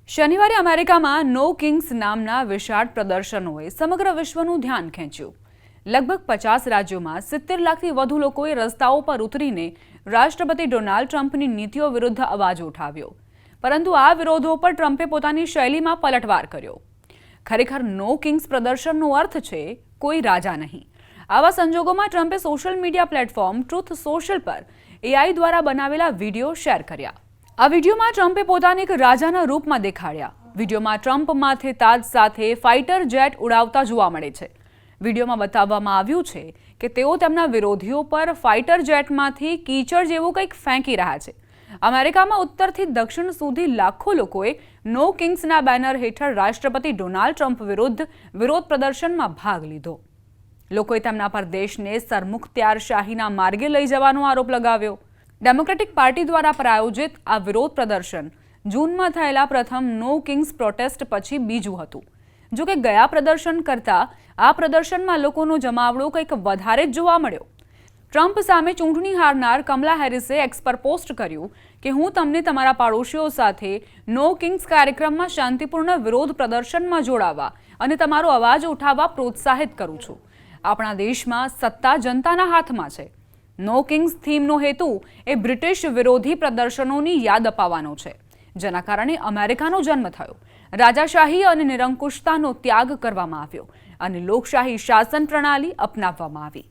શનિવારે અમેરિકામાં નો કિંગ્સ નામના વિશાળ પ્રદર્શનોએ સમગ્ર વિશ્વનું ધ્યાન ખેંચ્યું। લગભગ 50 રાજ્યોમાં 70 લાખથી વધુ લોકોએ રસ્તાઓ પર ઉતરીને રાષ્ટ્રપતિ ડોનાલ્ડ ટ્રમ્પની નીતિઓ વિરુદ્ધ અવાજ ઉઠાવ્યો। પરંતુ આ વિરોધો પર ટ્રમ્પે પોતાની શૈલીમાં પલટવાર કર્યો। ખરેખર નો કિંગ્સ પ્રદર્શનનો અર્થ છે કોઈ રાજા નહીં। આવા સંજોગોમાં ટ્રમ્પે social media platform truth social પર AI દ્વારા બનાવેલા વિડીયો શેર કર્યા। આ વિડીયોમાં ટ્રમ્પે પોતાને એક રાજાના રૂપમાં દેખાડ્યા। વિડીયોમાં ટ્રમ્પ માથે તાજ સાથે ફાઇટર જેટ ઉડાવતા જોવા મળે છે। વિડીયોમાં બતાવવામાં આવ્યું છે કે તેઓ તેમના વિરોધીઓ પર ફાઇટર જેટમાંથી કીચડ જેવું કંઈક ફેંકી રહ્યા છે। અમેરિકામાં ઉત્તરથી દક્ષિણ સુધી લાખો લોકોએ નો કિંગ્સના બેનર હેઠળ રાષ્ટ્રપતિ ડોનાલ્ડ ટ્રમ્પ વિરુદ્ધ વિરોધ પ્રદર્શનમાં ભાગ લીધો। લોકોએ તેમના પર દેશને સરમુખત્યારશાહીના માર્ગે લઈ જવાનો આરોપ લગાવ્યો। ડેમોક્રેટિક પાર્ટી દ્વારા પ્રાયોજિત આ વિરોધ પ્રદર્શન જૂનમાં થયેલા પ્રથમ નો કિંગ્સ પ્રોટેસ્ટ પછી બીજું હતું। જો કે ગયા પ્રદર્શન કરતાં આ પ્રદર્શનમાં લોકોનો જમાવડો કંઈક વધારે જ જોવા મળ્યો। ટ્રમ્પ સામે ચૂંટણી હારનાર કમલા હેરિસે એક્સ પર પોસ્ટ કર્યું કે હું તમને તમારા પાડોશીઓ સાથે નો કિંગ્સ કાર્યક્રમમાં શાંતિપૂર્ણ વિરોધ પ્રદર્શનમાં જોડાવા અને તમારો અવાજ ઉઠાવવા પ્રોત્સાહિત કરું છું। આપણા દેશમાં સત્તા જનતાના હાથમાં છે। નો કિંગ્સ થીમનો હેતુ એ બ્રિટિશ વિરોધી પ્રદર્શનોની યાદ અપાવવાનો છે, જેના કારણે અમેરિકાનો જન્મ થયો। રાજાશાહી અને નિરંકુશતાનો ત્યાગ કરવામાં આવ્યો અને લોકશાહી શાસન પ્રણાલી અપનાવવામાં આવી।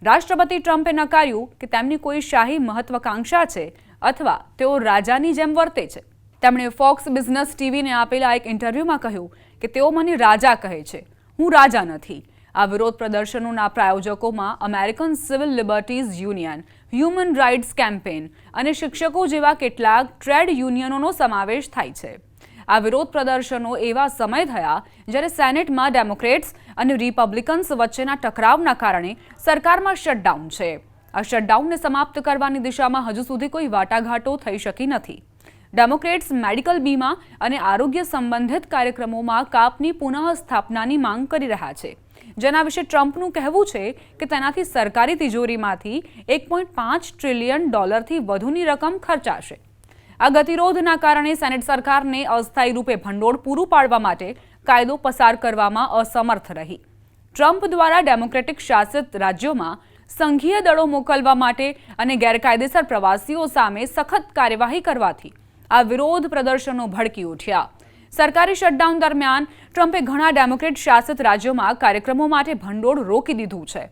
રાષ્ટ્રપતિ ટ્રમ્પે નકાર્યું કે તેમની કોઈ શાહી મહત્વાકાંક્ષા છે અથવા તેઓ રાજાની જેમ વર્તે છે। તેમણે ફોક્સ બિઝનેસ ટીવીને આપેલા એક ઇન્ટરવ્યુમાં કહ્યું કે તેઓ મને રાજા કહે છે, હું રાજા નથી। આ વિરોધ પ્રદર્શનોના પ્રાયોજકોમાં American Civil Liberties Union, Human Rights Campaign અને શિક્ષકો જેવા કેટલાક ટ્રેડ યુનિયનોનો સમાવેશ થાય છે। આ વિરોધ પ્રદર્શનો એવા સમય થયા જ્યારે સેનેટમાં ડેમોક્રેટ્સ અને રિપબ્લિકન્સ વચ્ચેના ટકરાવના કારણે સરકારમાં શટડાઉન છે। આ શટડાઉનને સમાપ્ત કરવાની દિશામાં હજુ સુધી કોઈ વાટાઘાટો થઈ શકી નથી। ડેમોક્રેટ્સ મેડિકલ બીમા અને આરોગ્ય સંબંધિત કાર્યક્રમોમાં કાપની પુનઃસ્થાપનાની માંગ કરી રહ્યા છે, જેના વિશે ટ્રમ્પનું કહેવું છે કે તેનાથી સરકારી તિજોરીમાંથી $1.5 ટ્રિલિયન થી વધુની રકમ ખર્ચાશે। આ ગતિરોધના કારણે સેનેટ સરકારને અસ્થાયી રૂપે ભંડોળ પૂરું પાડવા માટે કાયદો પસાર કરવામાં અસમર્થ રહી। ટ્રમ્પ દ્વારા ડેમોક્રેટિક શાસિત રાજ્યોમાં સંઘીય દળો મોકલવા માટે અને ગેરકાયદેસર પ્રવાસીઓ સામે સખત કાર્યવાહી કરવાથી આ વિરોધ પ્રદર્શનો ભડકી ઉઠ્યા। સરકારી શટડાઉન દરમિયાન ટ્રમ્પે ઘણા ડેમોક્રેટ શાસિત રાજ્યોમાં કાર્યક્રમો માટે ભંડોળ રોકી દીધું છે।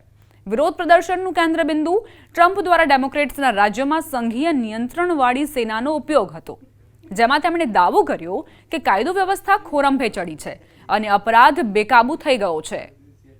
વિરોધ પ્રદર્શનનું કેન્દ્રબિંદુ ટ્રમ્પ દ્વારા ડેમોક્રેટ્સના રાજ્યોમાં સંઘીય નિયંત્રણવાળી સેનાનો ઉપયોગ હતો, જેમાં તેમણે દાવો કર્યો કે કાયદો વ્યવસ્થા ખોરંભે ચડી છે અને અપરાધ બેકાબૂ થઈ ગયો છે।